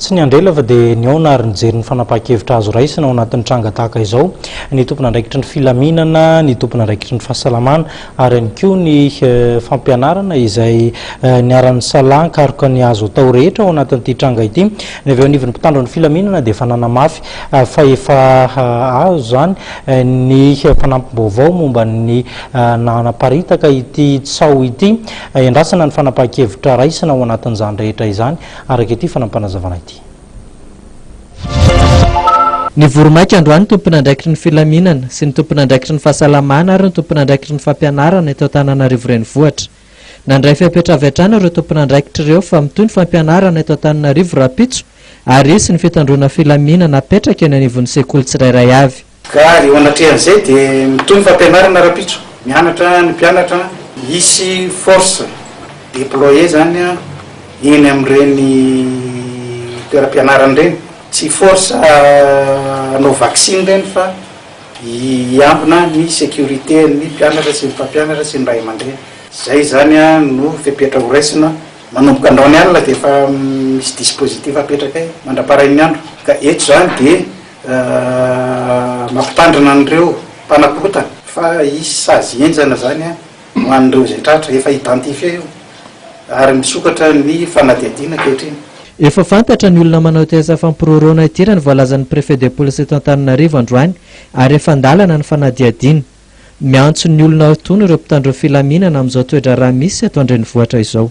tsy ny andrela fa dia niaona ary nijery ny fanapahan-kevitra azo raisina ao anatin'ny tranga tahaka izao ny tompona andraikitry ny filaminana, ny tompona andraikitry ny fahasalamana ary ihany koa ny fampianarana izay niaran'ny salankaroka ny azo atao rehetra ao anatin'ity tranga ity. Ny avy eo anivon'ny mpitandro ny filaminana dia efa nanamafy fa efa azo zany ny fanampim-baovao momba ny nanaparitaka ity tsao ity endrasana ny fanapahan-kevitra raisina ao anatin'izany rehetra izany araka ity fanampanazavana ity. Ny voromaika androany tompona andraikitry ny filaminana sy ny tompona andraikitry ny fahasalamana ary ny tompona andraikitry ny fampianarana eto Antananarivo renivohitra. Nandray fiapetravetrana ireo tompona andraikitra ireo fa mitoy ny fampianarana eto Antananarivo rapitso ary sy ny fitandrona filaminana apetraka eny anivon'ny sekoly tsirairay avy. Ka eo anatrehan'izay dia mitoy ny fampianarana rapitso, mianatra ny mpianatra hisy force déployé zany eny amin'ireny toeram-pianarana ireny, tsy force anao vaccine ireny fa hiambina ny sécurité ny mpianatra sy ny mpampianatra sy ny ray aman-dreny. Zay zany no fipetra ho raisina manomboka andraony alina dia efa misy dispositif apetraka mandra-parain'ny andro. Ka eto zany dia mampitandrina an'ireo mpanakota fa hisy sazy enjana zany ho an'ireo zay tratra efa identifié io ary misokatra ny fanadihadiana ankehitriny. Efa fantatra ny olona manao teza fampiroroana itirany voalazan'ny préfet de police eto Antananarivo androany ary efa andalana ny fanadihadiana. Miantso ny olona tony ireo mpitandro filaminana amin'izao toetra raha misy eto an-drenivohitra izao.